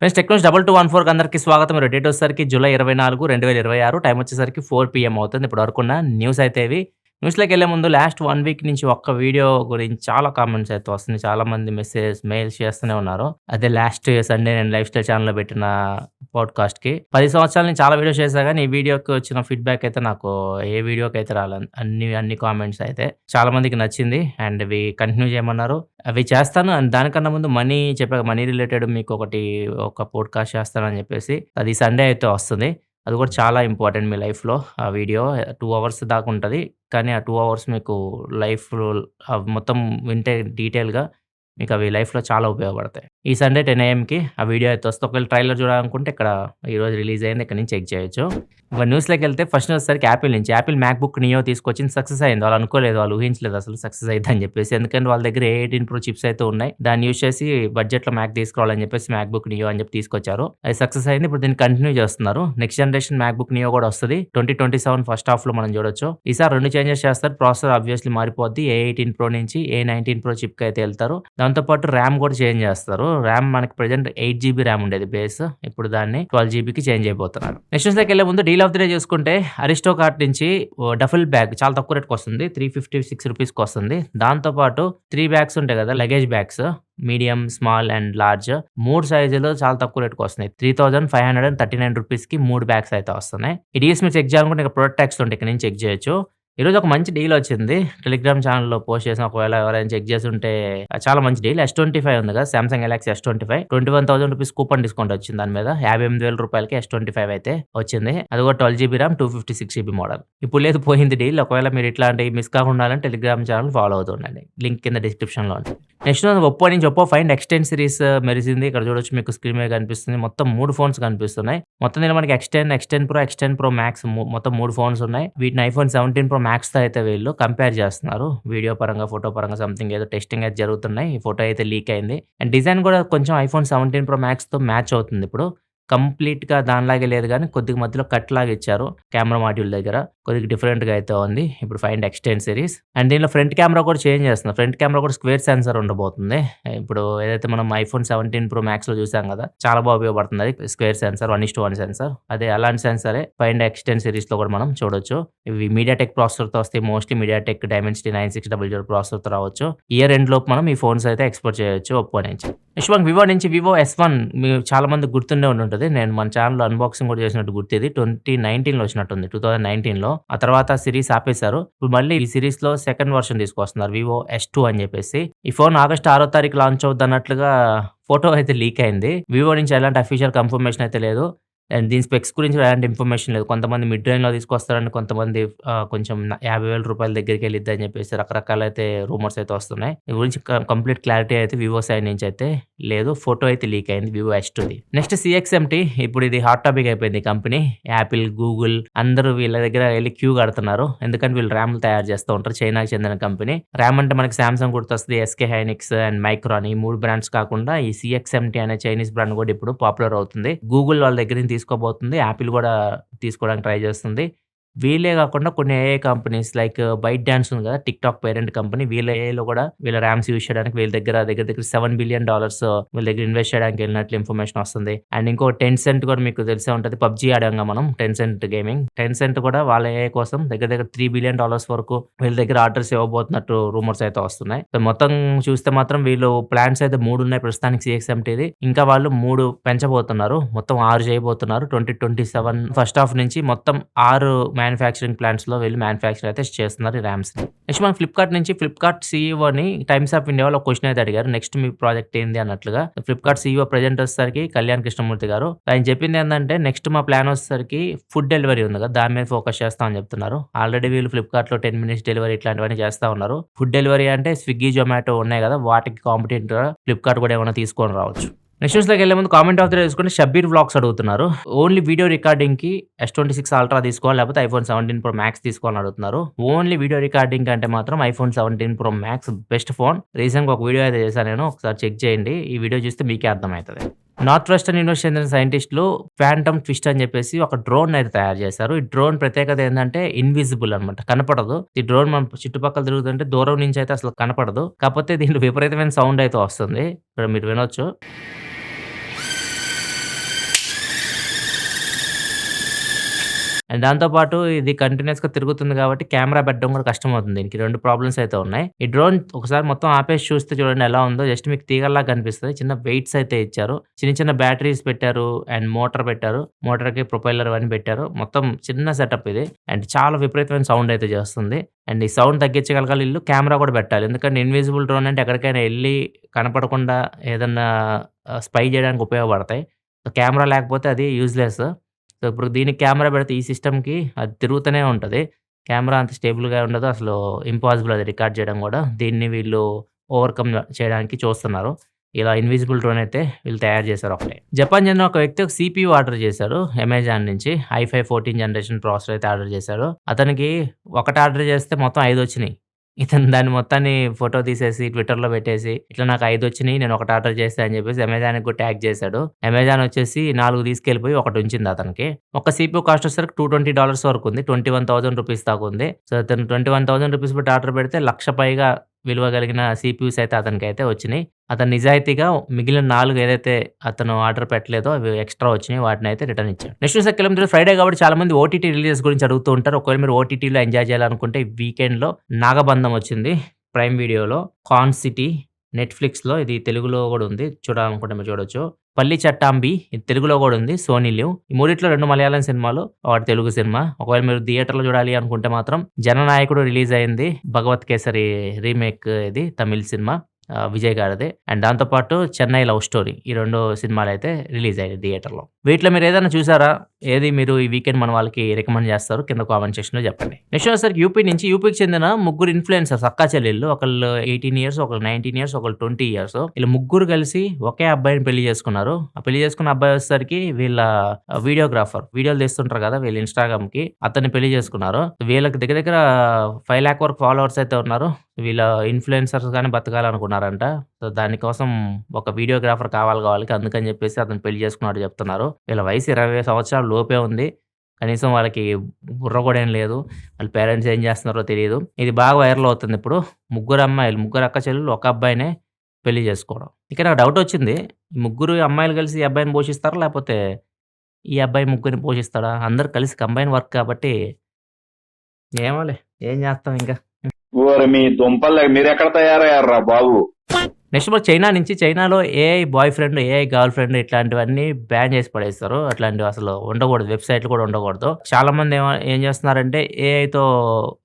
Friends technology 2214 అందరికీ స్వాగతం. ఈరోజు డేట్ వచ్చేసరికి జూలై 24, 2026 టైం వచ్చేసరికి 4 PM అవుతుంది. ఇప్పటి వరకున్న న్యూస్ అయితే ఇవి. న్యూస్‌లోకెళ్ళే ముందు లాస్ట్ 1 వీక్ నుంచి ఒక్క వీడియో గురించి చాలా కామెంట్స్ అయితే వస్తున్నాయి. చాలామంది మెయిల్స్ చేస్తూనే ఉన్నారు. అదే లాస్ట్ సండే నేను లైఫ్ స్టైల్ ఛానెల్‌లో పెట్టిన పాడ్‌కాస్ట్‌కి 10 సంవత్సరాల నుంచి చాలా వీడియోస్ చేశా గానీ, ఈ వీడియోకి వచ్చిన ఫీడ్‌బ్యాక్ అయితే నాకు ఏ వీడియోకైతే రాలేదు. అన్ని కామెంట్స్ అయితే చాలా మందికి నచ్చింది. అండ్ ఇవి కంటిన్యూ చేయమన్నారు. అవి చేస్తాను. అండ్ దానికన్నా ముందు మనీ రిలేటెడ్ మీకొకటి ఒక పాడ్‌కాస్ట్ చేస్తానని చెప్పేసి అది సండే అయితే వస్తుంది. అది కూడా చాలా ఇంపార్టెంట్ మీ లైఫ్‌లో. ఆ వీడియో 2 అవర్స్ దాకా ఉంటది. కానీ ఆ 2 అవర్స్ మీకు లైఫ్‌లో మొత్తం వింటే డీటెయిల్‌గా మీకవి లైఫ్‌లో చాలా ఉపయోగపడతాయి. ఈ సండే 10 AMకి ఆ వీడియో అయితే వస్తది. ఒకవేళ ట్రైలర్ చూడాలనుకుంటే ఇక్కడ ఈరోజు రిలీజ్ అయింది. ఇక్కడ నుంచి చెక్ చేయొచ్చు. ఇక న్యూస్‌లోకెళ్తే ఫస్ట్ న్యూస్ వచ్చేసరికి యాపిల్ నుంచి. యాపిల్ మ్యాక్‌బుక్ నియో తీసుకొచ్చింది. సక్సెస్ అయింది. వాళ్ళు అనుకోలేదు. వాళ్ళు ఊహించలేదు అసలు సక్సెస్ అయిద్దని చెప్పేసి. ఎందుకంటే వాళ్ళ దగ్గర A18 ప్రో చిప్స్ అయితే ఉన్నాయి. దాన్ని యూజ్ చేసి బడ్జెట్‌లో మ్యాక్ తీసుకురావాలని చెప్పేసి మ్యాక్‌బుక్ నియో అని చెప్పి తీసుకొచ్చారు. అది సక్సెస్ అయింది. ఇప్పుడు దీన్ని కంటిన్యూ చేస్తున్నారు. నెక్స్ట్ జనరేషన్ మ్యాక్‌బుక్ నియో కూడా వస్తది. 2027 ఫస్ట్ హాఫ్‌లో మనం చూడొచ్చు. ఈసారి 2 చేంజెస్ చేస్తారు. ప్రాసెసర్ ఆబ్వియస్లీ మారిపోద్ది. A18 ప్రో నుంచి A19 ప్రో చిప్‌కి అయితే వెళ్తారు. దాంతో పాటు ర్యామ్ కూడా చేంజ్ చేస్తారు. ర్యామ్ మనకి ప్రెజెంట్ 8 GB ర్యామ్ ఉండేది బేస్. ఇప్పుడు దాన్ని 12 GBకి చేంజ్ అయిపోతున్నారు. నెక్స్ట్ న్యూస్‌లోకెళ్ళే ముందు డీల్ ఆఫ్ ది డే చూసుకుంటే అరిస్టోకార్ట్ నుంచి డఫెల్ బ్యాగ్ చాలా తక్కువ రేట్‌కి వస్తుంది. ₹356కి వస్తుంది. దాంతో పాటు 3 బ్యాగ్స్ ఉంటాయి కదా! Luggage bags medium, small and large 3 సైజులు చాలా తక్కువ రేట్‌కి వస్తున్నాయి. ₹3,539కి 3 బ్యాగ్స్ అయితే వస్తున్నాయి. ఈ డీల్స్ మీరు చెక్ చేయాలనుకుంటే ఇక్కడ ప్రొడక్ట్ ట్యాగ్స్ ఉంటాయి. ఇక్కడ నుంచి చెక్ చేయొచ్చు. ఈరోజు ఒక మంచి డీల్ వచ్చింది. టెలిగ్రామ్ ఛానెల్‌లో పోస్ట్ చేసాం. ఒకవేళ ఎవరైనా చెక్ చేసుంటే చాలా మంచి డీల్. S25 ఉంది కదా! Samsung Galaxy S25 ₹21,000 coupon discount వచ్చింది దాని మీద. ₹58,000కి S25 అయితే వచ్చింది. అది కూడా 12 GB ర్యామ్ 256 GB మోడల్. ఇప్పుడు లేదు పోయింది డీల్. ఒకవేళ మీరు ఇట్లాంటివి మిస్ కాకుండా ఉండాలంటే టెలిగ్రామ్ ఛానెల్ ఫాలో అవుతూ ఉండండి. లింక్ కింద డిస్క్రిప్షన్‌లో ఉంది. నెక్స్ట్ ఒప్పో నుంచి ఒప్పో ఫైండ్ X10 సిరీస్ మెరిసింది. ఇక్కడ చూడొచ్చు మీకు స్క్రీన్ మీద కనిపిస్తుంది. మొత్తం 3 ఫోన్స్ కనిపిస్తున్నాయి. మొత్తం దీనిలో మనకి X10 Pro, X10 Pro Max మొత్తం 3 ఫోన్స్ ఉన్నాయి. వీటిని iPhone 17 Pro Maxతో అయితే వీళ్ళు కంపేర్ చేస్తున్నారు. వీడియో పరంగా, ఫోటో పరంగా సంథింగ్ ఏదో టెస్టింగ్ అయితే జరుగుతున్నాయి. ఈ ఫోటో అయితే లీక్ అయింది. అండ్ డిజైన్ కూడా కొంచెం iPhone 17 Pro Maxతో మ్యాచ్ అవుతుంది ఇప్పుడు. కంప్లీట్‌గా దానిలాగే లేదు గానీ కొద్దిగా మధ్యలో కట్ లాగా ఇచ్చారు. కెమెరా మాడ్యూల్ దగ్గర. కొద్దిగా డిఫరెంట్‌గా అయితే ఉంది. ఇప్పుడు ఫైండ్ X10 సిరీస్. అండ్ దీనిలో ఫ్రంట్ కెమెరా కూడా చేంజ్ చేస్తున్నారు. ఫ్రంట్ కెమెరా కూడా స్క్వేర్ సెన్సార్ ఉండబోతుంది. ఇప్పుడు ఏదైతే మనం iPhone 17 Pro Maxలో చూసాం కదా! చాలా బాగా ఉపయోగపడుతుంది అది. Square sensor 1:1 sensor. అదే అలాంటి సెన్సారే ఫైండ్ X10 సిరీస్‌లో కూడా మనం చూడొచ్చు. ఇవి మీడియాటెక్ ప్రాసెసర్‌తో వస్తాయి. మోస్ట్‌లీ మీడియాటెక్ డైమెన్సిటీ 9600 ప్రాసెసర్‌తో రావచ్చు. ఇయర్ ఎండ్ లోపు మనం ఈ ఫోన్స్ అయితే ఎక్స్‌పోర్ట్ చేయొచ్చు ఒప్పో నుంచి. నెక్స్ట్ మనకి వివో నుంచి వివో S1 మీకు చాలా మందికి గుర్తుండే ఉండుంటది. నేను మన ఛానెల్‌లో అన్బాక్సింగ్ కూడా చేసినట్టు గుర్తిది. 2019లో వచ్చినట్టుంది. 2019లో. ఆ తర్వాత సిరీస్ ఆపేశారు. ఇప్పుడు మళ్ళీ ఈ సిరీస్‌లో సెకండ్ వర్షన్ తీసుకొస్తున్నారు. వివో S2 అని చెప్పేసి. ఈ ఫోన్ ఆగస్ట్ 6వ తారీఖు లాంచ్ అవుద్దన్నట్లుగా ఫోటో అయితే లీక్ అయింది. వివో నుంచి ఎలాంటి అఫీషియల్ కన్ఫర్మేషన్ అయితే లేదు. అండ్ దీని స్పెక్స్ గురించి ఎలాంటి ఇన్ఫర్మేషన్ లేదు. కొంతమంది మిడ్ రేంజ్‌లో తీసుకొస్తారని, కొంతమంది కొంచెం ₹50,000 దగ్గరికెళ్ళిద్ది అని చెప్పేసి రకరకాలైతే రూమర్స్ అయితే వస్తున్నాయి. దీని గురించి కంప్లీట్ క్లారిటీ అయితే వివో సైడ్ నుంచి అయితే లేదు. ఫోటో అయితే లీక్ అయింది వివో S2ది. నెక్స్ట్ CXMT ఇప్పుడు ఇది హాట్ టాపిక్ అయిపోయింది ఈ కంపెనీ. యాపిల్, గూగుల్ అందరూ వీళ్ళ దగ్గర ఎళ్లి క్యూ కడుతున్నారు. ఎందుకంటే వీళ్ళు ర్యామ్‌లు తయారు చేస్తూ ఉంటారు. చైనాకి చెందిన కంపెనీ. ర్యామ్ అంటే మనకి సామ్‌సంగ్ గుర్తొస్తది. SK హైనిక్స్ అండ్ మైక్రాన్ ఈ 3 బ్రాండ్స్ కాకుండా ఈ CXMT అనే చైనీస్ బ్రాండ్ కూడా ఇప్పుడు పాపులర్ అవుతుంది. గూగుల్ వాళ్ళ దగ్గర నుంచి తీసుకోబోతుంది. యాపిల్ కూడా తీసుకోవడానికి ట్రై చేస్తుంది. వీళ్ళే కాకుండా కొన్ని AI companies like ByteDance ఉంది కదా! TikTok parent company. వీళ్ళ ఏఐలో కూడా వీళ్ళ ర్యామ్స్ యూజ్ చేయడానికి వీళ్ళ దగ్గర దగ్గర $7 బిలియన్ వీళ్ళ దగ్గర ఇన్వెస్ట్ చేయడానికి వెళ్ళినట్లు ఇన్ఫర్మేషన్ వస్తుంది. అండ్ ఇంకో టెన్సెంట్ కూడా మీకు తెలిసే ఉంటది. పబ్‌జీ ఆడాంగా మనం టెన్సెంట్ గేమింగ్. టెన్సెంట్ కూడా వాళ్ళ ఏఐ కోసం దగ్గర $3 బిలియన్ వరకు వీళ్ళ దగ్గర ఆర్డర్స్ ఇవ్వబోతున్నట్టు రూమర్స్ అయితే వస్తున్నాయి. సో మొత్తం చూస్తే మాత్రం వీళ్ళు ప్లాన్స్ అయితే 3 ఉన్నాయి ప్రస్తుతానికి CXMTది. ఇంకా వాళ్ళు 3 పెంచబోతున్నారు. మొత్తం 6 చేయబోతున్నారు. 2027 ఫస్ట్ హాఫ్ నుంచి మొత్తం 6 మ్యానుఫ్యాక్చరింగ్ ప్లాంట్స్‌లో వీళ్ళు మ్యానుఫ్యాక్చర్ అయితే చేస్తున్నారు ఈ ర్యామ్స్‌ని. నెక్స్ట్ మనం ఫ్లిప్‌కార్ట్ నుంచి ఫ్లిప్‌కార్ట్ సీఈఓని టైమ్స్ ఆఫ్ ఇండియా వాళ్ళు ఒక క్వెషన్ అయితే అడిగారు. నెక్స్ట్ మీ ప్రాజెక్ట్ ఏంది అన్నట్లుగా. ఫ్లిప్‌కార్ట్ సీఈఓ ప్రెజెంట్ వచ్చేసరికి కళ్యాణ్ కృష్ణమూర్తి గారు. ఆయన చెప్పింది ఏందంటే నెక్స్ట్ మా ప్లాన్ వచ్చేసరికి ఫుడ్ డెలివరీ ఉంది కదా! దాని మీద ఫోకస్ చేస్తామని చెప్తున్నారు. ఆల్రెడీ వీళ్ళు ఫ్లిప్‌కార్ట్‌లో 10 మినిట్స్ డెలివరీ ఇట్లాంటివన్నీ చేస్తా ఉన్నారు. ఫుడ్ డెలివరీ అంటే స్విగ్గీ, జొమాటో ఉన్నాయి కదా! వాటికి కాంపిటెంట్‌గా ఫ్లిప్‌కార్ట్ కూడా ఏమైనా తీసుకొని రావచ్చు. నెక్స్ట్ న్యూస్‌లోకెళ్ళే ముందు కామెంట్ ఆఫ్ ది డే చూసుకుంటే షబ్బీర్ వ్లాగ్స్ అడుగుతున్నారు. ఓన్లీ వీడియో రికార్డింగ్‌కి S26 అల్ట్రా తీసుకోవాలి లేకపోతే iPhone 17 Pro Max తీసుకోవాలని అడుగుతున్నారు. ఓన్లీ వీడియో రికార్డింగ్ అంటే మాత్రం iPhone 17 Pro Max best phone. రీసెంట్‌గా ఒక వీడియో అయితే చేశాను నేను. ఒకసారి చెక్ చేయండి. ఈ వీడియో చూస్తే మీకే అర్థమైతది. నార్త్ వెస్టర్న్ యూనివర్సిటీ చెందిన సైంటిస్టులు ఫాంటమ్ ట్విస్ట్ అని చెప్పేసి ఒక డ్రోన్ అయితే తయారు చేశారు. ఈ డ్రోన్ ప్రత్యేకత ఏందంటే ఇన్విజిబుల్ అనమాట. కనపడదు. ఈ డ్రోన్ మన చుట్టుపక్కల తిరుగుతుంటే దూరం నుంచి అయితే అసలు కనపడదు. కాకపోతే దీంట్లో విపరీతమైన సౌండ్ అయితే వస్తుంది. ఇక్కడ మీరు వినొచ్చు. అండ్ దాంతో పాటు ఇది కంటిన్యూయస్‌గా తిరుగుతుంది కాబట్టి కెమెరా పెట్టడం కూడా కష్టమవుతుంది. దీనికి 2 ప్రాబ్లమ్స్ అయితే ఉన్నాయి. ఈ డ్రోన్ ఒకసారి మొత్తం ఆపేసి చూస్తే చూడండి ఎలా ఉందో. జస్ట్ మీకు తీగల్లా కనిపిస్తది. చిన్న వెయిట్స్ అయితే ఇచ్చారు. చిన్న చిన్న బ్యాటరీస్ పెట్టారు. అండ్ మోటార్ పెట్టారు. మోటార్‌కి ప్రొపెల్లర్ అవన్నీ పెట్టారు. మొత్తం చిన్న సెటప్ ఇది. అండ్ చాలా విపరీతమైన సౌండ్ అయితే చేస్తుంది. అండ్ ఈ సౌండ్ తగ్గించగలగాలి ఈళ్ళు. కెమెరా కూడా పెట్టాలి. ఎందుకంటే ఇన్విజిబుల్ డ్రోన్ అంటే ఎక్కడికైనా ఎళ్లి కనపడకుండా ఏదన్నా స్పై చేయడానికి ఉపయోగపడతాయి. కెమెరా లేకపోతే అది యూజ్‌లెస్. సో, ఇప్పుడు దీనికి కెమెరా పెడితే ఈ సిస్టమ్‌కి అది తిరుగుతూనే ఉంటది. కెమెరా అంత స్టేబుల్‌గా ఉండదు. అసలు ఇంపాసిబుల్ అది రికార్డ్ చేయడం గూడా. దీన్ని వీళ్ళు ఓవర్‌కమ్ చేయడానికి చూస్తున్నారు. ఇలా ఇన్విజిబుల్ డ్రోన్ అయితే వీళ్ళు తయారు చేశారు ఒకటి. జపాన్ చెందిన ఒక వ్యక్తి ఒక సీపీయూ ఆర్డర్ చేశారు అమెజాన్ నుంచి. ఐ5 14 జనరేషన్ ప్రాసెసర్ అయితే ఆర్డర్ చేశాడు. అతనికి ఒకటి ఆర్డర్ చేస్తే మొత్తం 5 వచ్చినియి. ఇతను దాన్ని మొత్తాన్ని ఫోటో తీసేసి ట్విట్టర్‌లో పెట్టేసి, ఇట్లా నాకు 5 వచ్చినియి. నేను ఒకటి ఆర్డర్ చేశా అని చెప్పేసి అమెజాన్‌కి కూడా ట్యాగ్ చేశాడు. అమెజాన్ వచ్చేసి 4 తీసుకెళ్ళిపోయి ఒకటి ఉంచింది అతనికి. ఒక సీపీయూ కాస్ట్ వచ్చేసరికి $220 వరకు ఉంది. $21,000 దాకా ఉంది. సో, అతను $21,000 పెట్టి ఆర్డర్ పెడితే 1,00,000 పైగా విలువ కలిగిన సీపీయూస్ అయితే అతనికైతే వచ్చినియి. అతను నిజాయితీగా మిగిలిన 4 ఏదైతే అతను ఆర్డర్ పెట్టలేదో అవి ఎక్స్‌ట్రా వచ్చినియి. వాటినైతే రిటర్న్ ఇచ్చాడు. నెక్స్ట్ న్యూస్‌లోకెళ్ళే ఫ్రైడే కాబట్టి చాలా మంది ఓటీటీ రిలీజెస్ గురించి అడుగుతూ ఉంటారు. ఒకవేళ మీరు ఓటీటీలో ఎంజాయ్ చేయాలనుకుంటే ఈ వీకెండ్‌లో 'నాగబంధం' వచ్చింది ప్రైమ్ వీడియోలో. 'కార్న్ సిటీ' నెట్‌ఫ్లిక్స్‌లో ఇది తెలుగులో కూడా ఉంది. చూడాలనుకుంటే మీరు చూడొచ్చు. 'పల్లి చట్టాంబి' ఇది తెలుగులో కూడా ఉంది. Sony Liv. ఈ మూడిట్లో 2 మలయాళం సినిమాలు, ఒకటి తెలుగు సినిమా. ఒకవేళ మీరు థియేటర్‌లో చూడాలి అనుకుంటే మాత్రం 'జననాయకుడు' రిలీజ్ అయింది. 'భగవత్ కేసరి' రీమేక్ ఇది తమిళ్ సినిమా. విజయ్ గారిదే. అండ్ దాంతో పాటు 'చెన్నై లవ్ స్టోరీ' ఈ 2 సినిమాలైతే రిలీజ్ అయ్యాయి థియేటర్‌లో. వీటిలో మీరు ఏదైనా చూసారా? ఏది మీరు ఈ వీకెండ్ మన వాళ్ళకి రికమెండ్ చేస్తారు? కింద కామెంట్ సెక్షన్‌లో చెప్పండి. నెక్స్ట్ వచ్చేసరికి యూపీ నుంచి యూపీకి చెందిన ముగ్గురు ఇన్‌ఫ్లుయెన్సర్స్ అక్కా చెల్లెళ్ళు. ఒకళ్ళు 18 ఇయర్స్, ఒకళ్ళు 19 ఇయర్స్, ఒకళ్ళు 20 ఇయర్స్. వీళ్ళు ముగ్గురు కలిసి ఒకే అబ్బాయిని పెళ్లి చేసుకున్నారు. ఆ పెళ్లి చేసుకున్న అబ్బాయి వచ్చేసరికి వీళ్ళ వీడియోగ్రాఫర్. వీడియోలు తీస్తుంటారు కదా! వీళ్ళ ఇన్‌స్టాగ్రామ్‌కి. అతన్ని పెళ్లి చేసుకున్నారు. వీళ్ళకి దగ్గర దగ్గర 5,00,000 వరకు ఫాలోవర్స్ అయితే ఉన్నారు. వీళ్ళ ఇన్‌ఫ్లుయెన్సర్స్‌గానే బతకాలనుకున్నారంట. సో, దానికోసం ఒక వీడియోగ్రాఫర్ కావాలి వాళ్ళకి. అందుకని చెప్పేసి అతను పెళ్లి చేసుకున్నట్టు చెప్తున్నారు. వీళ్ళ వయసు 20 సంవత్సరాల లోపే ఉంది. కనీసం వాళ్ళకి బుర్ర కూడా ఏం లేదు. వాళ్ళ పేరెంట్స్ ఏం చేస్తున్నారో తెలీదు. ఇది బాగా వైరల్ అవుతుంది ఇప్పుడు. ముగ్గురు అమ్మాయిలు, ముగ్గురు అక్క చెల్లెలు ఒక అబ్బాయినే పెళ్లి చేసుకోవడం. ఇక నాకు డౌట్ వచ్చింది. ఈ ముగ్గురు అమ్మాయిలు కలిసి ఈ అబ్బాయిని పోషిస్తారా? లేపోతే ఈ అబ్బాయి ముగ్గురిని పోషిస్తాడా? అందరూ కలిసి కంబైన్ వర్క్ కాబట్టి ఏమోలే. ఏం చేస్తాం ఇంకా. ఓరి మీ దుంపలు మీరెక్కడ తయారయ్యారా బాబు? నెక్స్ట్ మరి చైనా నుంచి చైనాలో AI boy friend, AI girl friend ఇట్లాంటివన్నీ బ్యాన్ చేసి పడేస్తారు. అట్లాంటివి అసలు ఉండకూడదు. వెబ్‌సైట్‌లు కూడా ఉండకూడదు. చాలా మంది ఏం చేస్తున్నారంటే ఏఐతో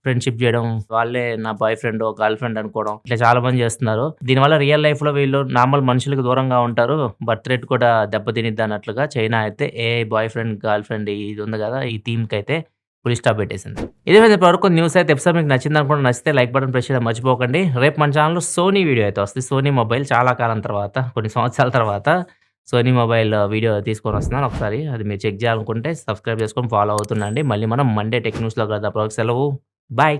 ఫ్రెండ్‌షిప్ చేయడం, వాళ్ళే నా బాయ్ ఫ్రెండ్, గర్ల్ ఫ్రెండ్ అనుకోవడం ఇట్లా చాలా మంది చేస్తున్నారు. దీనివల్ల రియల్ లైఫ్‌లో వీళ్ళు నార్మల్ మనుషులకు దూరంగా ఉంటారు. బర్త్ రేట్ కూడా దెబ్బతినిద్ది అన్నట్లుగా చైనా అయితే AI boy friend, girl friend ఇది ఉంది కదా! ఈ థీమ్‌కైతే ఫుల్ స్టాప్ పెట్టేసింది. ఇదే విధంగా ఇప్పటివరకు న్యూస్ అయితే ఎపిసోడ్ మీకు నచ్చిందనుకుంటే నచ్చితే లైక్ బటన్ ప్రెస్ చేయడం మర్చిపోకండి. రేపు మన ఛానెల్‌లో సోనీ వీడియో అయితే వస్తది. సోనీ మొబైల్ చాలా కాలం తర్వాత, కొన్ని సంవత్సరాల తర్వాత సోనీ మొబైల్ వీడియో తీసుకొనొస్తున్నాను. ఒకసారి అది మీరు చెక్ చేయాలనుకుంటే సబ్స్క్రైబ్ చేసుకొని ఫాలో అవుతుండండి. మళ్ళీ మనం మండే టెక్ న్యూస్‌లో కలుద్దాం. అప్పటివరకు సెలవు. బాయ్.